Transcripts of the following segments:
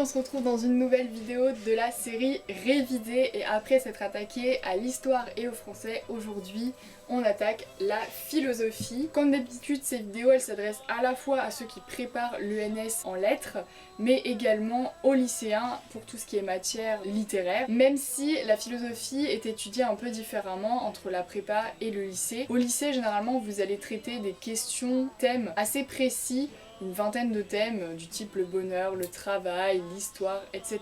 on se retrouve dans une nouvelle vidéo de la série Réviser et après s'être attaqué à l'histoire et au français, aujourd'hui on attaque la philosophie. Comme d'habitude, ces vidéos elles s'adressent à la fois à ceux qui préparent l'ENS en lettres mais également aux lycéens pour tout ce qui est matière littéraire, même si la philosophie est étudiée un peu différemment entre la prépa et le lycée. Au lycée généralement vous allez traiter des questions, thèmes assez précis, une vingtaine de thèmes du type le bonheur, le travail, l'histoire, etc.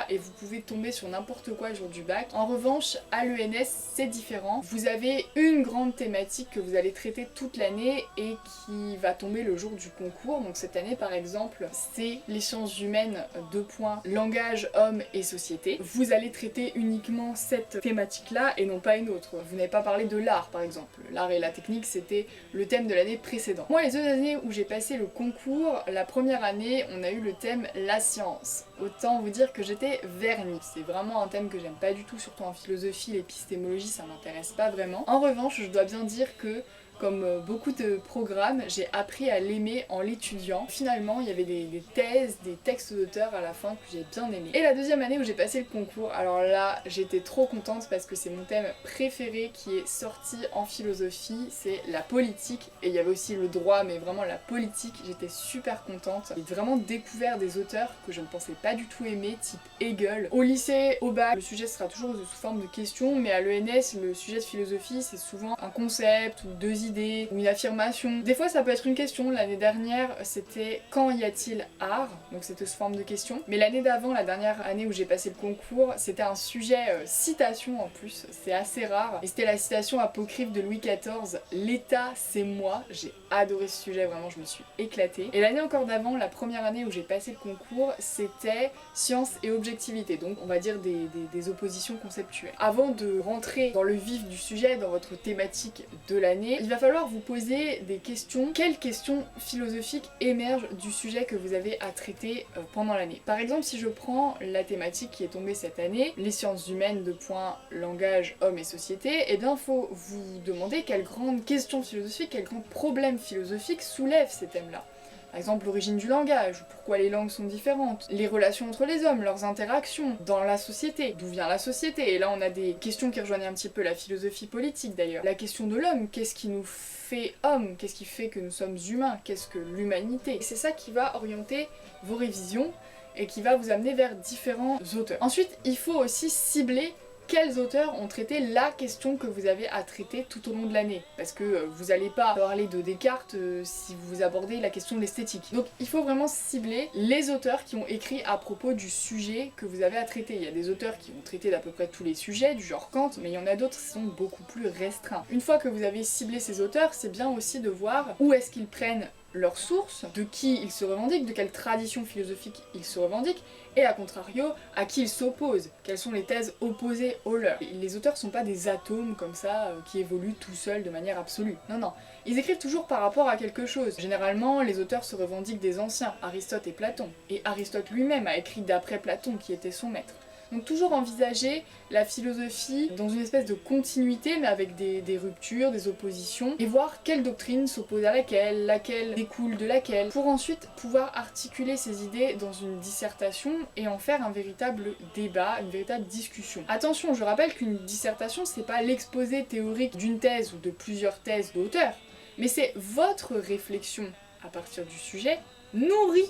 Et vous pouvez tomber sur n'importe quoi le jour du bac. En revanche, à l'ENS, c'est différent. Vous avez une grande thématique que vous allez traiter toute l'année et qui va tomber le jour du concours. Donc cette année, par exemple, c'est les sciences humaines, langage, homme et société. Vous allez traiter uniquement cette thématique-là et non pas une autre. Vous n'avez pas parlé de l'art, par exemple. L'art et la technique, c'était le thème de l'année précédente. Moi, les 2 années où j'ai passé le concours, la première année, on a eu le thème la science. Autant vous dire que j'étais vernie. C'est vraiment un thème que j'aime pas du tout, surtout en philosophie, l'épistémologie, ça m'intéresse pas vraiment. En revanche, je dois bien dire que comme beaucoup de programmes, j'ai appris à l'aimer en l'étudiant. Finalement, il y avait des thèses, des textes d'auteurs à la fin que j'ai bien aimé. Et la deuxième année où j'ai passé le concours, alors là, j'étais trop contente parce que c'est mon thème préféré qui est sorti en philosophie, c'est la politique. Et il y avait aussi le droit, mais vraiment la politique, j'étais super contente. J'ai vraiment découvert des auteurs que je ne pensais pas du tout aimer, type Hegel. Au lycée, au bac, le sujet sera toujours sous forme de questions, mais à l'ENS, le sujet de philosophie, c'est souvent un concept ou 2 idées ou une affirmation. Des fois ça peut être une question. L'année dernière c'était quand y a-t-il art, donc c'était sous forme de question. Mais l'année d'avant, la dernière année où j'ai passé le concours, c'était un sujet citation en plus, c'est assez rare. Et c'était la citation apocryphe de Louis XIV, l'État c'est moi. J'ai adoré ce sujet, vraiment je me suis éclatée. Et l'année encore d'avant, la première année où j'ai passé le concours, c'était science et objectivité, donc on va dire des oppositions conceptuelles. Avant de rentrer dans le vif du sujet, dans votre thématique de l'année, il va falloir vous poser des questions. Quelles questions philosophiques émergent du sujet que vous avez à traiter pendant l'année? Par exemple, si je prends la thématique qui est tombée cette année, les sciences humaines, langage, homme et société, eh bien faut vous demander quelles grandes questions philosophiques, quels grands problèmes philosophiques soulèvent ces thèmes-là. Par exemple, l'origine du langage, pourquoi les langues sont différentes, les relations entre les hommes, leurs interactions dans la société, d'où vient la société. Et là on a des questions qui rejoignent un petit peu la philosophie politique d'ailleurs. La question de l'homme, qu'est-ce qui nous fait homme, qu'est-ce qui fait que nous sommes humains, qu'est-ce que l'humanité. Et c'est ça qui va orienter vos révisions et qui va vous amener vers différents auteurs. Ensuite, il faut aussi cibler quels auteurs ont traité la question que vous avez à traiter tout au long de l'année. Parce que vous n'allez pas parler de Descartes si vous abordez la question de l'esthétique. Donc il faut vraiment cibler les auteurs qui ont écrit à propos du sujet que vous avez à traiter. Il y a des auteurs qui ont traité d'à peu près tous les sujets, du genre Kant, mais il y en a d'autres qui sont beaucoup plus restreints. Une fois que vous avez ciblé ces auteurs, c'est bien aussi de voir où est-ce qu'ils prennent leurs sources, de qui ils se revendiquent, de quelle tradition philosophique ils se revendiquent, et à contrario, à qui ils s'opposent, quelles sont les thèses opposées aux leurs. Les auteurs sont pas des atomes comme ça qui évoluent tout seuls de manière absolue. Non, non. Ils écrivent toujours par rapport à quelque chose. Généralement, les auteurs se revendiquent des anciens, Aristote et Platon. Et Aristote lui-même a écrit d'après Platon, qui était son maître. Donc toujours envisager la philosophie dans une espèce de continuité mais avec des ruptures, des oppositions et voir quelle doctrine s'oppose à laquelle découle de laquelle pour ensuite pouvoir articuler ces idées dans une dissertation et en faire un véritable débat, une véritable discussion. Attention, je rappelle qu'une dissertation c'est pas l'exposé théorique d'une thèse ou de plusieurs thèses d'auteurs, mais c'est votre réflexion à partir du sujet nourrie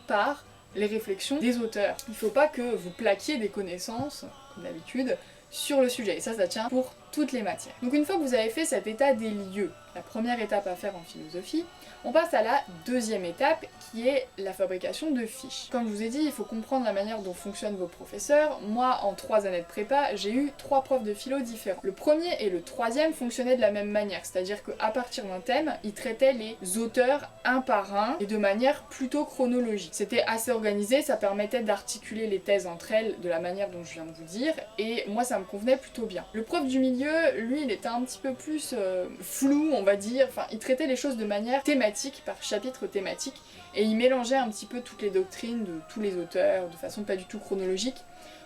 par les réflexions des auteurs. Il faut pas que vous plaquiez des connaissances, comme d'habitude, sur le sujet. Et ça tient pour toutes les matières. Donc une fois que vous avez fait cet état des lieux, la première étape à faire en philosophie, on passe à la deuxième étape qui est la fabrication de fiches. Comme je vous ai dit, il faut comprendre la manière dont fonctionnent vos professeurs. Moi, en 3 années de prépa, j'ai eu 3 profs de philo différents. Le premier et le troisième fonctionnaient de la même manière, c'est-à-dire qu'à partir d'un thème, ils traitaient les auteurs un par un et de manière plutôt chronologique. C'était assez organisé, ça permettait d'articuler les thèses entre elles de la manière dont je viens de vous dire, et moi ça me convenait plutôt bien. Le prof du milieu, lui, il était un petit peu plus flou, on va dire, enfin il traitait les choses de manière thématique, par chapitre thématique, et il mélangeait un petit peu toutes les doctrines de tous les auteurs de façon pas du tout chronologique.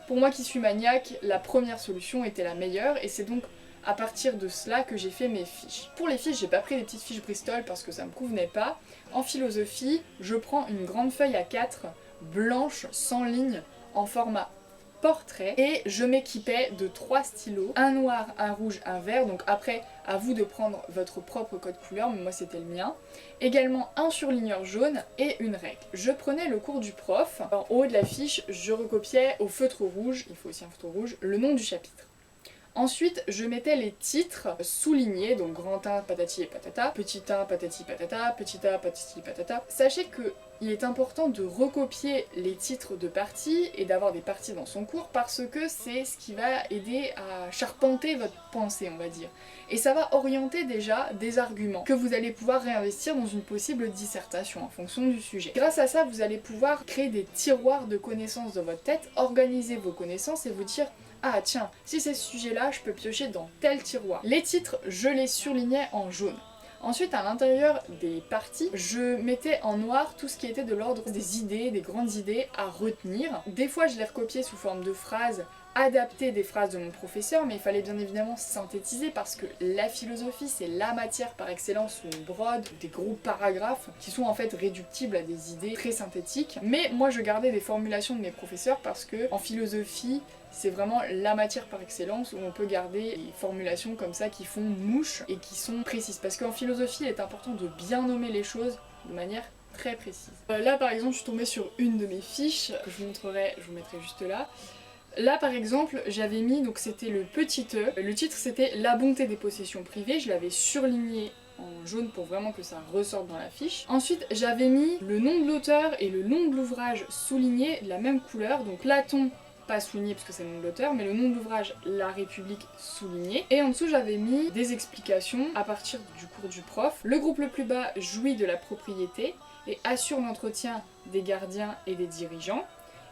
Pour moi qui suis maniaque, la première solution était la meilleure, et c'est donc à partir de cela que j'ai fait mes fiches. Pour les fiches, j'ai pas pris des petites fiches Bristol parce que ça me convenait pas. En philosophie, je prends une grande feuille A4 blanche sans ligne en format portrait et je m'équipais de 3 stylos, un noir, un rouge, un vert, donc après à vous de prendre votre propre code couleur, mais moi c'était le mien. Également un surligneur jaune et une règle. Je prenais le cours du prof, en haut de la fiche je recopiais au feutre rouge, il faut aussi un feutre rouge, le nom du chapitre. Ensuite, je mettais les titres soulignés, donc grand 1, patati et patata, petit 1, patati patata, petit a, patati patata. Sachez que il est important de recopier les titres de parties et d'avoir des parties dans son cours parce que c'est ce qui va aider à charpenter votre pensée, on va dire. Et ça va orienter déjà des arguments que vous allez pouvoir réinvestir dans une possible dissertation en fonction du sujet. Grâce à ça, vous allez pouvoir créer des tiroirs de connaissances dans votre tête, organiser vos connaissances et vous dire ah tiens, si c'est ce sujet-là, je peux piocher dans tel tiroir. Les titres, je les surlignais en jaune. Ensuite, à l'intérieur des parties, je mettais en noir tout ce qui était de l'ordre des idées, des grandes idées à retenir. Des fois, je les recopiais sous forme de phrases, adapter des phrases de mon professeur, mais il fallait bien évidemment synthétiser parce que la philosophie c'est la matière par excellence où on brode des gros paragraphes qui sont en fait réductibles à des idées très synthétiques. Mais moi je gardais des formulations de mes professeurs parce que en philosophie c'est vraiment la matière par excellence où on peut garder des formulations comme ça qui font mouche et qui sont précises. Parce qu'en philosophie il est important de bien nommer les choses de manière très précise. Là par exemple je suis tombée sur une de mes fiches que je vous montrerai, je vous mettrai juste là. Là par exemple j'avais mis, donc c'était le petit E, le titre c'était La bonté des possessions privées, je l'avais surligné en jaune pour vraiment que ça ressorte dans la fiche. Ensuite j'avais mis le nom de l'auteur et le nom de l'ouvrage souligné de la même couleur, donc Platon pas souligné parce que c'est le nom de l'auteur, mais le nom de l'ouvrage La République souligné. Et en dessous j'avais mis des explications à partir du cours du prof. Le groupe le plus bas jouit de la propriété et assure l'entretien des gardiens et des dirigeants.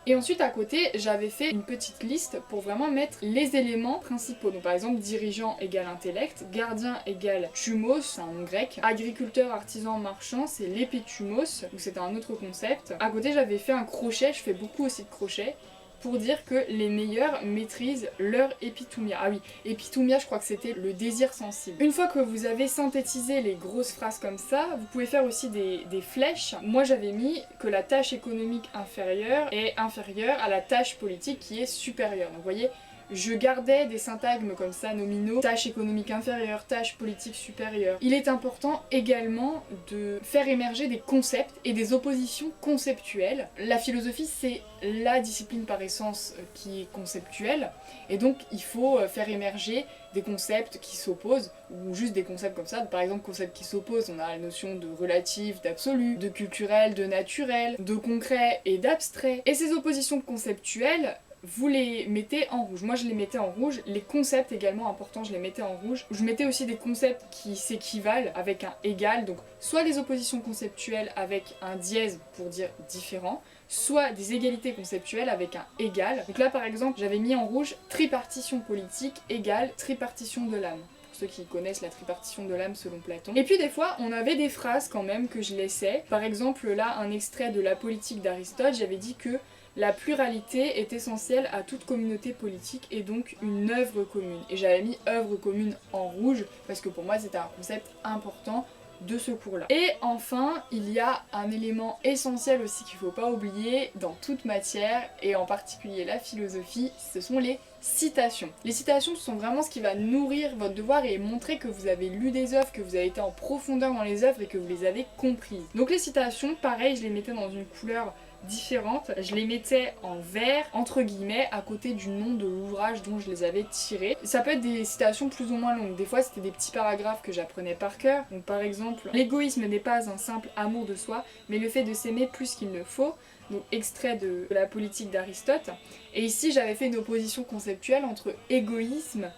Et ensuite à côté j'avais fait une petite liste pour vraiment mettre les éléments principaux. Donc par exemple dirigeant égale intellect, gardien égale thumos, c'est un nom grec, agriculteur, artisan, marchand c'est l'épitumos, donc c'était un autre concept. À côté j'avais fait un crochet, je fais beaucoup aussi de crochets, pour dire que les meilleurs maîtrisent leur épithumia. Ah oui, épithumia je crois que c'était le désir sensible. Une fois que vous avez synthétisé les grosses phrases comme ça, vous pouvez faire aussi des flèches. Moi j'avais mis que la tâche économique inférieure est inférieure à la tâche politique qui est supérieure. Donc vous voyez, je gardais des syntagmes comme ça nominaux, tâche économique inférieure, tâche politique supérieure. Il est important également de faire émerger des concepts et des oppositions conceptuelles. La philosophie c'est la discipline par essence qui est conceptuelle et donc il faut faire émerger des concepts qui s'opposent ou juste des concepts comme ça. Par exemple concepts qui s'opposent, on a la notion de relatif, d'absolu, de culturel, de naturel, de concret et d'abstrait. Et ces oppositions conceptuelles, vous les mettez en rouge. Moi je les mettais en rouge, les concepts également importants je les mettais en rouge. Je mettais aussi des concepts qui s'équivalent avec un égal, donc soit les oppositions conceptuelles avec un dièse pour dire différent, soit des égalités conceptuelles avec un égal. Donc là par exemple j'avais mis en rouge tripartition politique égale tripartition de l'âme. Ceux qui connaissent la tripartition de l'âme selon Platon. Et puis des fois on avait des phrases quand même que je laissais. Par exemple là un extrait de La politique d'Aristote, j'avais dit que la pluralité est essentielle à toute communauté politique et donc une œuvre commune. Et j'avais mis œuvre commune en rouge parce que pour moi c'était un concept important de ce cours-là. Et enfin, il y a un élément essentiel aussi qu'il ne faut pas oublier dans toute matière, et en particulier la philosophie, ce sont les citations. Les citations sont vraiment ce qui va nourrir votre devoir et montrer que vous avez lu des œuvres, que vous avez été en profondeur dans les œuvres et que vous les avez comprises. Donc les citations, pareil, je les mettais dans une couleur différentes, je les mettais en vert entre guillemets à côté du nom de l'ouvrage dont je les avais tirés. Ça peut être des citations plus ou moins longues, des fois c'était des petits paragraphes que j'apprenais par cœur, donc par exemple l'égoïsme n'est pas un simple amour de soi mais le fait de s'aimer plus qu'il ne faut, donc extrait de La politique d'Aristote. Et ici j'avais fait une opposition conceptuelle entre égoïsme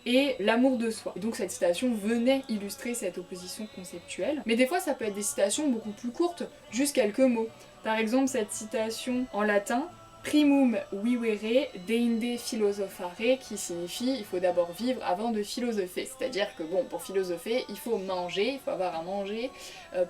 et l'amour de soi. Et donc cette citation venait illustrer cette opposition conceptuelle. Mais des fois ça peut être des citations beaucoup plus courtes, juste quelques mots. Par exemple cette citation en latin, primum vivere deinde philosophare, qui signifie il faut d'abord vivre avant de philosopher. C'est-à-dire que bon, pour philosopher, il faut manger, il faut avoir à manger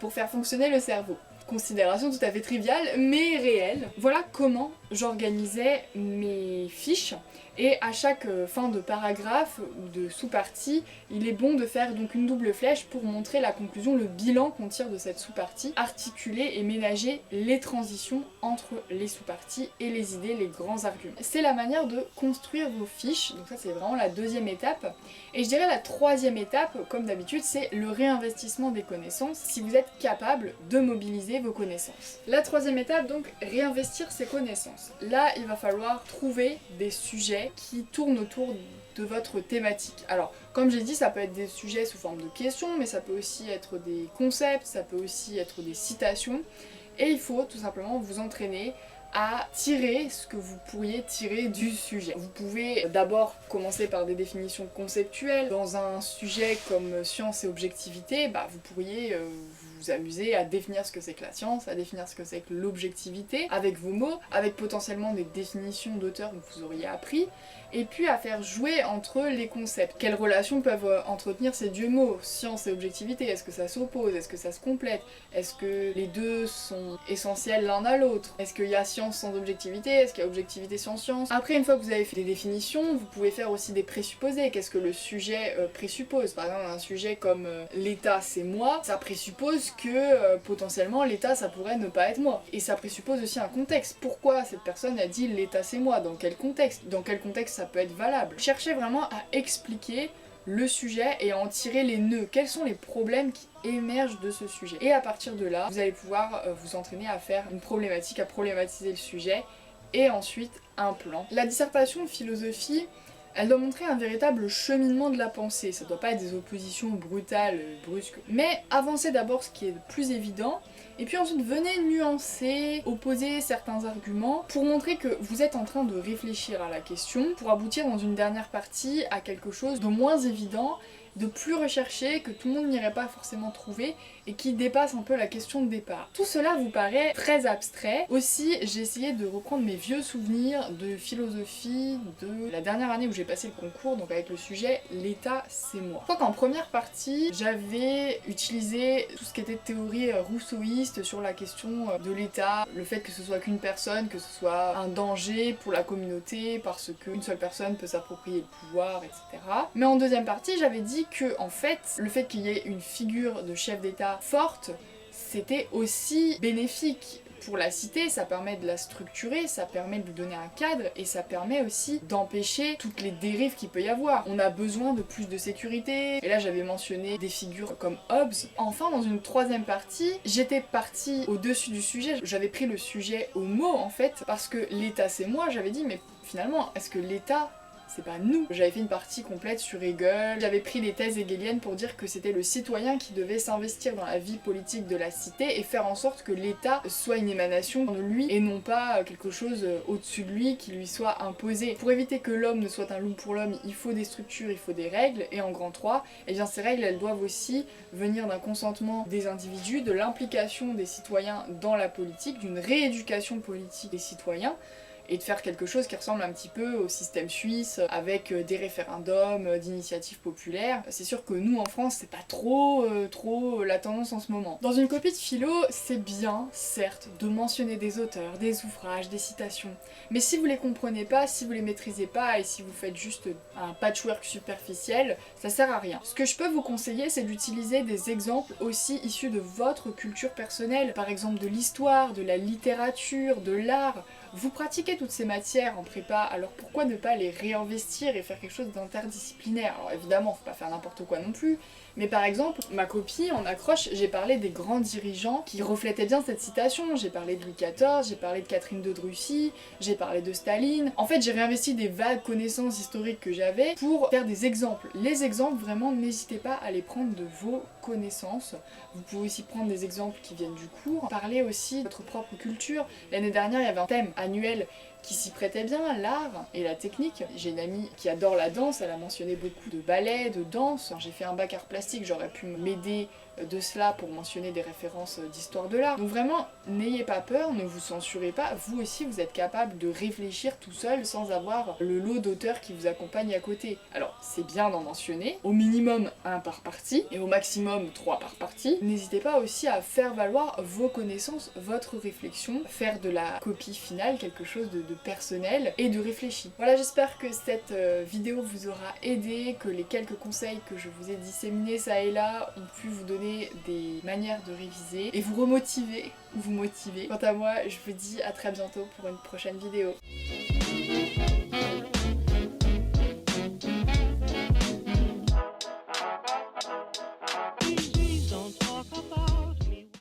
pour faire fonctionner le cerveau. considération tout à fait triviale mais réelle. Voilà comment j'organisais mes fiches. Et à chaque fin de paragraphe ou de sous-partie, il est bon de faire donc une double flèche pour montrer la conclusion, le bilan qu'on tire de cette sous-partie, articuler et ménager les transitions entre les sous-parties et les idées, les grands arguments. C'est la manière de construire vos fiches, donc ça c'est vraiment la deuxième étape. Et je dirais la troisième étape, comme d'habitude, c'est le réinvestissement des connaissances, si vous êtes capable de mobiliser vos connaissances. La troisième étape, donc, réinvestir ses connaissances. Là, il va falloir trouver des sujets qui tournent autour de votre thématique. Alors, comme j'ai dit, ça peut être des sujets sous forme de questions, mais ça peut aussi être des concepts, ça peut aussi être des citations, et il faut tout simplement vous entraîner à tirer ce que vous pourriez tirer du sujet. Vous pouvez d'abord commencer par des définitions conceptuelles. Dans un sujet comme science et objectivité, vous pourriez vous amuser à définir ce que c'est que la science, à définir ce que c'est que l'objectivité, avec vos mots, avec potentiellement des définitions d'auteurs que vous auriez appris, et puis à faire jouer entre les concepts. Quelles relations peuvent entretenir ces deux mots, science et objectivité? Est-ce que ça s'oppose? Est-ce que ça se complète? Est-ce que les deux sont essentiels l'un à l'autre? Est-ce qu'il y a science sans objectivité? Est-ce qu'il y a objectivité sans science? Après, une fois que vous avez fait des définitions, vous pouvez faire aussi des présupposés. Qu'est-ce que le sujet présuppose? Par exemple, un sujet comme l'État c'est moi, ça présuppose que potentiellement l'État ça pourrait ne pas être moi. Et ça présuppose aussi un contexte. Pourquoi cette personne a dit l'État c'est moi? Dans quel contexte? Dans quel contexte ça peut être valable? Cherchez vraiment à expliquer le sujet et à en tirer les nœuds. Quels sont les problèmes qui émergent de ce sujet? Et à partir de là, vous allez pouvoir vous entraîner à faire une problématique, à problématiser le sujet et ensuite un plan. La dissertation de philosophie, elle doit montrer un véritable cheminement de la pensée. Ça doit pas être des oppositions brutales, brusques. Mais avancez d'abord ce qui est le plus évident, et puis ensuite venez nuancer, opposer certains arguments pour montrer que vous êtes en train de réfléchir à la question, pour aboutir dans une dernière partie à quelque chose de moins évident, de plus recherché, que tout le monde n'irait pas forcément trouver et qui dépasse un peu la question de départ. Tout cela vous paraît très abstrait. Aussi, j'ai essayé de reprendre mes vieux souvenirs de philosophie de la dernière année où j'ai passé le concours, donc avec le sujet l'État c'est moi. Je crois qu'en première partie, j'avais utilisé tout ce qui était théorie rousseauiste sur la question de l'État, le fait que ce soit qu'une personne, que ce soit un danger pour la communauté parce qu'une seule personne peut s'approprier le pouvoir, etc. Mais en deuxième partie, j'avais dit que en fait, le fait qu'il y ait une figure de chef d'État forte, c'était aussi bénéfique pour la cité, ça permet de la structurer, ça permet de lui donner un cadre et ça permet aussi d'empêcher toutes les dérives qu'il peut y avoir. On a besoin de plus de sécurité, et là j'avais mentionné des figures comme Hobbes. Enfin, dans une troisième partie, j'étais partie au-dessus du sujet, j'avais pris le sujet au mot en fait, parce que l'État c'est moi, j'avais dit mais finalement, est-ce que l'État c'est pas nous. J'avais fait une partie complète sur Hegel, j'avais pris des thèses hegeliennes pour dire que c'était le citoyen qui devait s'investir dans la vie politique de la cité et faire en sorte que l'État soit une émanation de lui et non pas quelque chose au-dessus de lui qui lui soit imposé. Pour éviter que l'homme ne soit un loup pour l'homme, il faut des structures, il faut des règles, et en grand 3, et bien ces règles elles doivent aussi venir d'un consentement des individus, de l'implication des citoyens dans la politique, d'une rééducation politique des citoyens, et de faire quelque chose qui ressemble un petit peu au système suisse avec des référendums, d'initiatives populaires. C'est sûr que nous en France c'est pas trop la tendance en ce moment. Dans une copie de philo, c'est bien, certes, de mentionner des auteurs, des ouvrages, des citations, mais si vous les comprenez pas, si vous les maîtrisez pas et si vous faites juste un patchwork superficiel, ça sert à rien. Ce que je peux vous conseiller, c'est d'utiliser des exemples aussi issus de votre culture personnelle, par exemple de l'histoire, de la littérature, de l'art. Vous pratiquez toutes ces matières en prépa, alors pourquoi ne pas les réinvestir et faire quelque chose d'interdisciplinaire? Alors évidemment, faut pas faire n'importe quoi non plus, mais par exemple, ma copie, en accroche, j'ai parlé des grands dirigeants qui reflétaient bien cette citation. J'ai parlé de Louis XIV, j'ai parlé de Catherine II de Russie, j'ai parlé de Staline. En fait, j'ai réinvesti des vagues connaissances historiques que j'avais pour faire des exemples. Les exemples, vraiment, n'hésitez pas à les prendre de vos connaissances. Vous pouvez aussi prendre des exemples qui viennent du cours. Parlez aussi de votre propre culture. L'année dernière, il y avait un thème annuel qui s'y prêtait bien, l'art et la technique. J'ai une amie qui adore la danse, elle a mentionné beaucoup de ballet, de danse. J'ai fait un bac art plastique, j'aurais pu m'aider de cela pour mentionner des références d'histoire de l'art. Donc vraiment, n'ayez pas peur, ne vous censurez pas, vous aussi vous êtes capable de réfléchir tout seul sans avoir le lot d'auteurs qui vous accompagnent à côté. Alors c'est bien d'en mentionner, au minimum 1 par partie et au maximum 3 par partie. N'hésitez pas aussi à faire valoir vos connaissances, votre réflexion, faire de la copie finale quelque chose de personnel et de réfléchi. Voilà, j'espère que cette vidéo vous aura aidé, que les quelques conseils que je vous ai disséminés ça et là ont pu vous donner des manières de réviser et vous remotiver ou vous motiver. Quant à moi, je vous dis à très bientôt pour une prochaine vidéo.